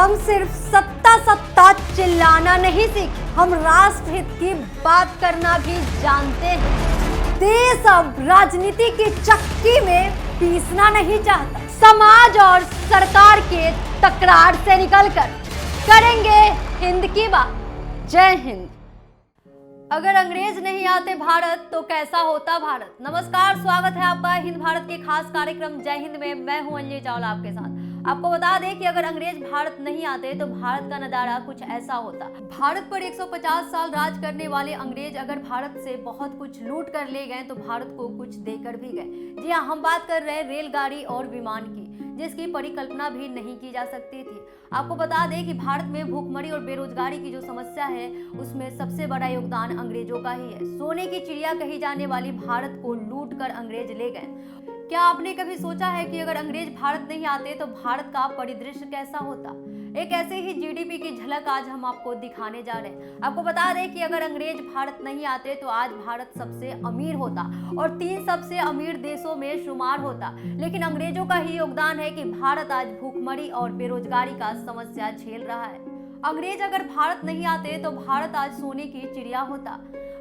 हम सिर्फ सत्ता सत्ता चिल्लाना नहीं सीखे, हम राष्ट्र हित की बात करना भी जानते हैं। देश अब राजनीति की चक्की में पीसना नहीं चाहता। समाज और सरकार के तकरार से निकलकर करेंगे हिंद की बात। जय हिंद। अगर अंग्रेज नहीं आते भारत तो कैसा होता भारत। नमस्कार, स्वागत है आपका हिंद भारत के खास कार्यक्रम जय हिंद में। मैं हूं अंजलि चावला आपके साथ। आपको बता दें कि अगर अंग्रेज भारत नहीं आते तो भारत का नजारा कुछ ऐसा होता। भारत पर 150 साल राज करने वाले अंग्रेज अगर भारत से बहुत कुछ लूट कर ले गए तो भारत को कुछ देकर भी गए। जी हाँ, हम बात कर रहे हैं रेलगाड़ी और विमान की, जिसकी परिकल्पना भी नहीं की जा सकती थी। आपको बता दें कि भारत में भूखमरी और बेरोजगारी की जो समस्या है उसमें सबसे बड़ा योगदान अंग्रेजों का ही है। सोने की चिड़िया कही जाने वाली भारत को लूट कर अंग्रेज ले गए। क्या आपने कभी सोचा है कि अगर अंग्रेज भारत नहीं आते तो भारत का परिदृश्य कैसा होता? एक ऐसे ही जीडीपी की झलक आज हम आपको दिखाने जा रहे हैं। आपको बता दें कि अगर अंग्रेज भारत नहीं आते तो आज भारत सबसे अमीर होता और 3 सबसे अमीर देशों में शुमार होता। लेकिन अंग्रेजों का ही योगदान है कि भारत आज भूखमरी और बेरोजगारी का समस्या झेल रहा है। अंग्रेज अगर भारत नहीं आते तो भारत आज सोने की चिड़िया होता,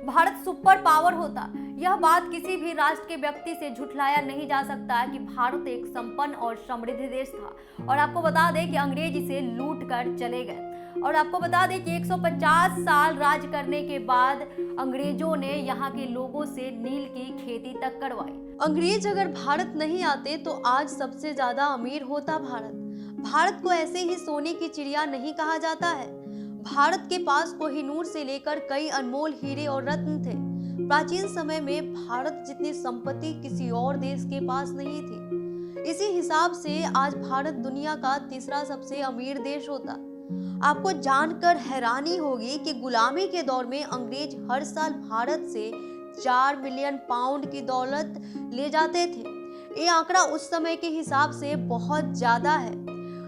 भारत सुपर पावर होता। यह बात किसी भी राष्ट्र के व्यक्ति से झुठलाया नहीं जा सकता कि भारत एक संपन्न और समृद्ध देश था और आपको बता दें कि अंग्रेज इसे लूट कर चले गए। और आपको बता दें कि 150 साल राज करने के बाद अंग्रेजों ने यहाँ के लोगों से नील की खेती तक करवाई। अंग्रेज अगर भारत नहीं आते तो आज सबसे ज्यादा अमीर होता भारत। भारत को ऐसे ही सोने की चिड़िया नहीं कहा जाता है। भारत के पास कोहिनूर से लेकर कई अनमोल हीरे और रत्न थे। प्राचीन समय में भारत जितनी संपत्ति किसी और देश के पास नहीं थी। इसी हिसाब से आज भारत दुनिया का तीसरा सबसे अमीर देश होता। आपको जानकर हैरानी होगी कि गुलामी के दौर में अंग्रेज हर साल भारत से 4 मिलियन पाउंड की दौलत ले जाते थे। ये आंकड़ा उस समय के हिसाब से बहुत ज्यादा है।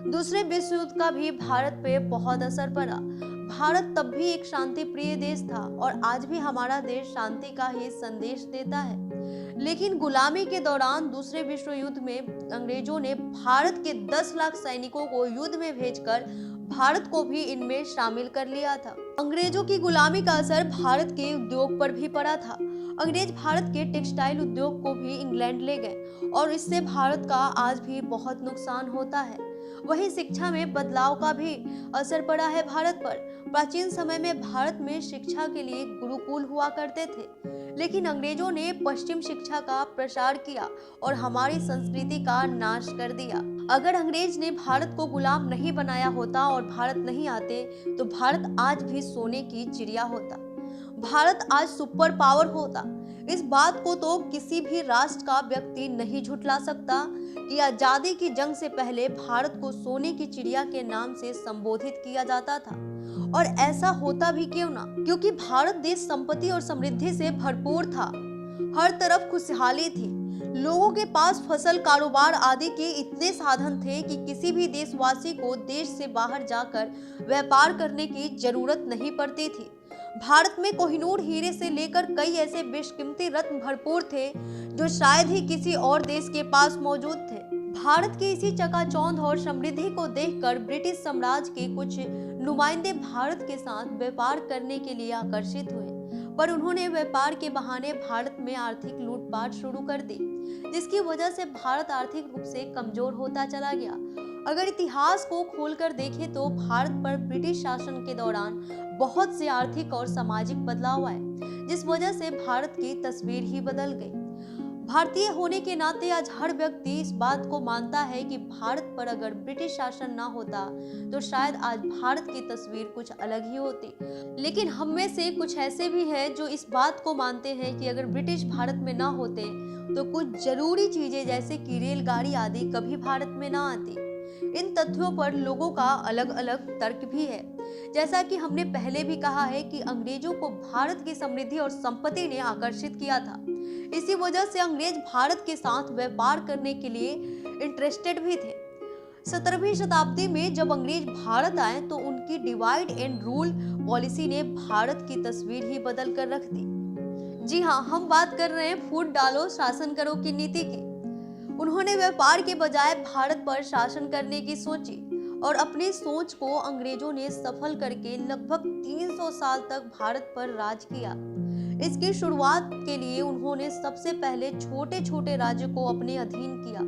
दूसरे विश्व युद्ध का भी भारत पे बहुत असर पड़ा। भारत तब भी एक शांति प्रिय देश था और आज भी हमारा देश शांति का ही संदेश देता है। लेकिन गुलामी के दौरान दूसरे विश्व युद्ध में अंग्रेजों ने भारत के 10 लाख सैनिकों को युद्ध में भेजकर भारत को भी इनमें शामिल कर लिया था। अंग्रेजों की गुलामी का असर भारत के उद्योग पर भी पड़ा था। अंग्रेज भारत के टेक्सटाइल उद्योग को भी इंग्लैंड ले गए और इससे भारत का आज भी बहुत नुकसान होता है। वहीं शिक्षा में बदलाव का भी असर पड़ा है भारत पर। प्राचीन समय में भारत में शिक्षा के लिए गुरुकुल हुआ करते थे, लेकिन अंग्रेजों ने पश्चिम शिक्षा का प्रसार किया और हमारी संस्कृति का नाश कर दिया। अगर अंग्रेज ने भारत को गुलाम नहीं बनाया होता और भारत नहीं आते तो भारत आज भी सोने की चिड़िया होता। भारत आज सुपर पावर होता। इस बात को तो किसी भी राष्ट्र का व्यक्ति नहीं झुठला सकता कि आजादी की जंग से पहले भारत को सोने की चिड़िया के नाम से संबोधित किया जाता था। और ऐसा होता भी क्यों ना, क्योंकि भारत देश संपत्ति और समृद्धि से भरपूर था। हर तरफ खुशहाली थी। लोगों के पास फसल, कारोबार आदि के इतने साधन थे कि किसी भी देशवासी को देश से बाहर जाकर व्यापार करने की जरूरत नहीं पड़ती थी। भारत में कोहिनूर हीरे से लेकर कई ऐसे बेशकीमती रत्न भरपूर थे जो शायद ही किसी और देश के पास मौजूद थे। भारत की इसी चकाचौंध और समृद्धि को देखकर ब्रिटिश साम्राज्य के कुछ नुमाइंदे भारत के साथ व्यापार करने के लिए आकर्षित हुए, पर उन्होंने व्यापार के बहाने भारत में आर्थिक लूटपाट शुरू कर दी, जिसकी वजह से भारत आर्थिक रूप से कमजोर होता चला गया। अगर इतिहास को खोलकर देखें तो भारत पर ब्रिटिश शासन के दौरान बहुत से आर्थिक और सामाजिक बदलाव आए, जिस वजह से भारत की तस्वीर ही बदल गई। भारतीय होने के नाते आज हर व्यक्ति इस बात को मानता है कि भारत पर अगर ब्रिटिश शासन ना होता तो शायद आज भारत की तस्वीर कुछ अलग ही होती। लेकिन हम में से कुछ ऐसे भी हैं जो इस बात को मानते हैं कि अगर ब्रिटिश भारत में ना होते तो कुछ जरूरी चीजें जैसे कि रेलगाड़ी आदि कभी भारत में ना आती। इन तथ्यों पर लोगों का अलग अलग तर्क भी है। जैसा कि हमने पहले भी कहा है कि अंग्रेजों को भारत की समृद्धि और संपत्ति ने आकर्षित किया था। इसी वजह से अंग्रेज भारत के साथ व्यापार करने के लिए इंटरेस्टेड भी थे। 17वीं शताब्दी में जब अंग्रेज भारत आए तो उनकी डिवाइड एंड रूल पॉलिसी ने भारत की तस्वीर ही बदल कर रख दी। जी हाँ, हम बात कर रहे हैं फूट डालो शासन करो की नीति की। उन्होंने व्यापार के बजाय भारत पर शासन करने की सोची और अपनी सोच को अंग्रेजों ने सफल करके लगभग 300 साल तक भारत पर राज किया। इसकी शुरुआत के लिए उन्होंने सबसे पहले छोटे छोटे राज्यों को अपने अधीन किया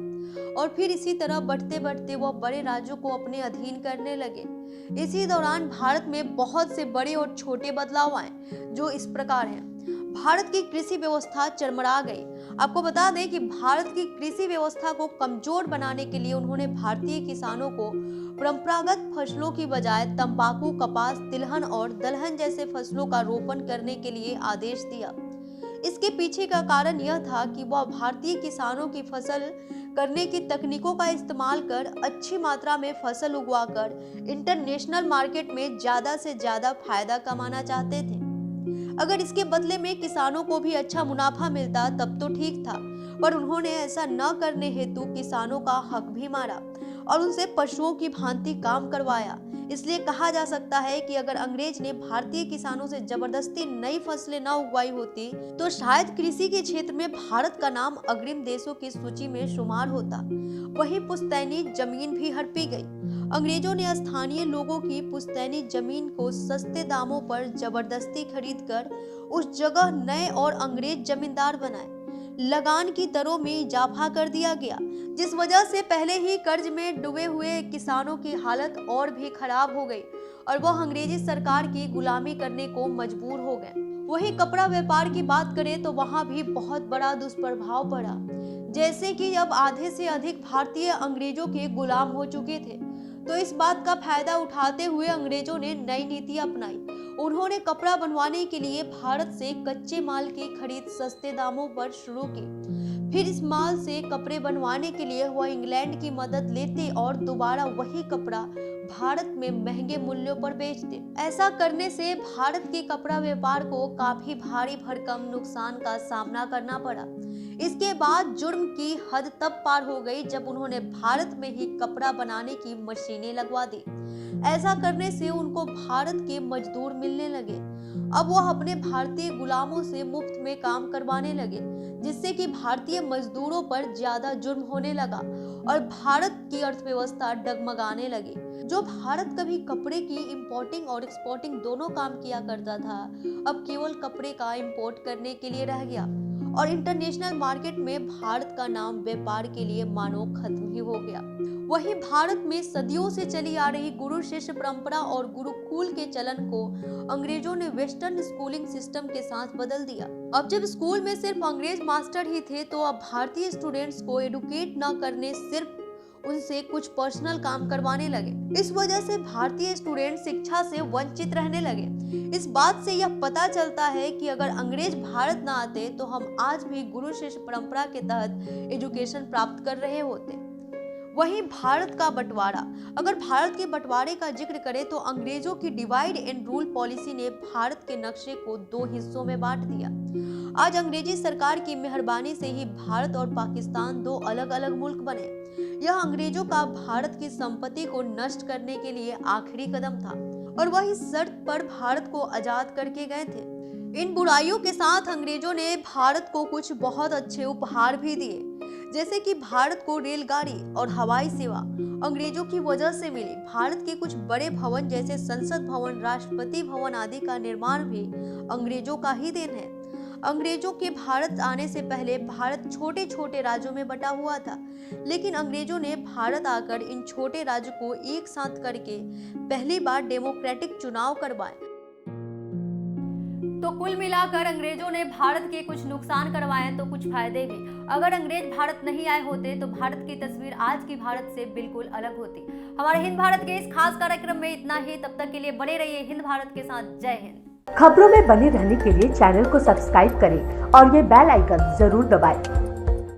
और फिर इसी तरह बढ़ते बढ़ते वह बड़े राज्यों को अपने अधीन करने लगे। इसी दौरान भारत में बहुत से बड़े और छोटे बदलाव आए, जो इस प्रकार हैं। भारत की कृषि व्यवस्था चरमरा गई। आपको बता दें कि भारत की कृषि व्यवस्था को कमजोर बनाने के लिए उन्होंने भारतीय किसानों को परंपरागत फसलों की बजाय तंबाकू, कपास, तिलहन और दलहन जैसे फसलों का रोपण करने के लिए आदेश दिया। इसके पीछे का कारण यह था कि वह भारतीय किसानों की फसल करने की तकनीकों का इस्तेमाल कर अच्छी मात्रा में फसल उगवाकर इंटरनेशनल मार्केट में ज्यादा से ज्यादा फायदा कमाना चाहते थे। अगर इसके बदले में किसानों को भी अच्छा मुनाफा मिलता तब तो ठीक था, पर उन्होंने ऐसा न करने हेतु किसानों का हक भी मारा और उनसे पशुओं की भांति काम करवाया। इसलिए कहा जा सकता है कि अगर अंग्रेज ने भारतीय किसानों से जबरदस्ती नई फसलें न उगवाई होती तो शायद कृषि के क्षेत्र में भारत का नाम अग्रिम देशों की सूची में शुमार होता। वही पुश्तैनी जमीन भी हड़पी गई। अंग्रेजों ने स्थानीय लोगों की पुश्तैनी जमीन को सस्ते दामों पर जबरदस्ती खरीदकर उस जगह नए और अंग्रेज जमींदार बनाए। लगान की दरों में इजाफा कर दिया गया, जिस वजह से पहले ही कर्ज में डूबे हुए किसानों की हालत और भी खराब हो गई और वह अंग्रेजी सरकार की गुलामी करने को मजबूर हो गए। वही कपड़ा व्यापार की बात करें तो वहां भी बहुत बड़ा दुष्प्रभाव पड़ा। जैसे कि अब आधे से अधिक भारतीय अंग्रेजों के गुलाम हो चुके थे, तो इस बात का फायदा उठाते हुए अंग्रेजों ने नई नीति अपनाई। उन्होंने कपड़ा बनवाने के लिए भारत से कच्चे माल की खरीद सस्ते दामों पर शुरू की। फिर इस माल से कपड़े बनवाने के लिए वह इंग्लैंड की मदद लेते और दोबारा वही कपड़ा भारत में महंगे मूल्यों पर बेचते। ऐसा करने से भारत के कपड़ा व्यापार को काफी भारी भरकम नुकसान का सामना करना पड़ा। इसके बाद जुर्म की हद तब पार हो गई जब उन्होंने भारत में ही कपड़ा बनाने की मशीनें लगवा दी। ऐसा करने से उनको भारत के मजदूर मिलने लगे। अब वह अपने भारतीय गुलामों से मुफ्त में काम करवाने लगे, जिससे कि भारतीय मजदूरों पर ज्यादा जुर्म होने लगा और भारत की अर्थव्यवस्था डगमगाने लगी। जो भारत कभी कपड़े की इंपोर्टिंग और एक्सपोर्टिंग दोनों काम किया करता था, अब केवल कपड़े का इंपोर्ट करने के लिए रह गया और इंटरनेशनल मार्केट में भारत का नाम व्यापार के लिए मानो खत्म ही हो गया। वही भारत में सदियों से चली आ रही गुरु शिष्य परंपरा और गुरुकुल के चलन को अंग्रेजों ने वेस्टर्न स्कूलिंग सिस्टम के साथ बदल दिया। अब जब स्कूल में सिर्फ अंग्रेज मास्टर ही थे, तो अब भारतीय स्टूडेंट्स को एडुकेट न करने सिर्फ उनसे कुछ पर्सनल काम करवाने लगे। इस वजह से भारतीय स्टूडेंट शिक्षा से वंचित रहने लगे। इस बात से यह पता चलता है कि अगर अंग्रेज भारत न आते तो हम आज भी गुरु शिष्य परंपरा के तहत एजुकेशन प्राप्त कर रहे होते। वहीं भारत का बंटवारा, अगर भारत के बंटवारे का जिक्र करें तो अंग्रेजों की डिवाइड एंड रूल पॉलिसी ने भारत के नक्शे को 2 हिस्सों में बांट दिया। आज अंग्रेजी सरकार की मेहरबानी से ही भारत और पाकिस्तान 2 अलग अलग मुल्क बने। यह अंग्रेजों का भारत की संपत्ति को नष्ट करने के लिए आखिरी कदम था और वह इस शर्त पर भारत को आजाद करके गए थे। इन बुराइयों के साथ अंग्रेजों ने भारत को कुछ बहुत अच्छे उपहार भी दिए, जैसे कि भारत को रेलगाड़ी और हवाई सेवा अंग्रेजों की वजह से मिली। भारत के कुछ बड़े भवन जैसे संसद भवन, राष्ट्रपति भवन आदि का निर्माण भी अंग्रेजों का ही देन है। अंग्रेजों के भारत आने से पहले भारत छोटे छोटे राज्यों में बटा हुआ था, लेकिन अंग्रेजों ने भारत आकर इन छोटे राज्यों को एक साथ करके पहली बार डेमोक्रेटिक चुनाव करवाए। तो कुल मिलाकर अंग्रेजों ने भारत के कुछ नुकसान करवाए तो कुछ फायदे भी। अगर अंग्रेज भारत नहीं आए होते तो भारत की तस्वीर आज की भारत से बिल्कुल अलग होती। हमारे हिंद भारत के इस खास कार्यक्रम में इतना ही। तब तक के लिए बने रहिए हिंद भारत के साथ। जय हिंद। खबरों में बने रहने के लिए चैनल को सब्सक्राइब करें और ये बेल आइकन जरूर दबाएं।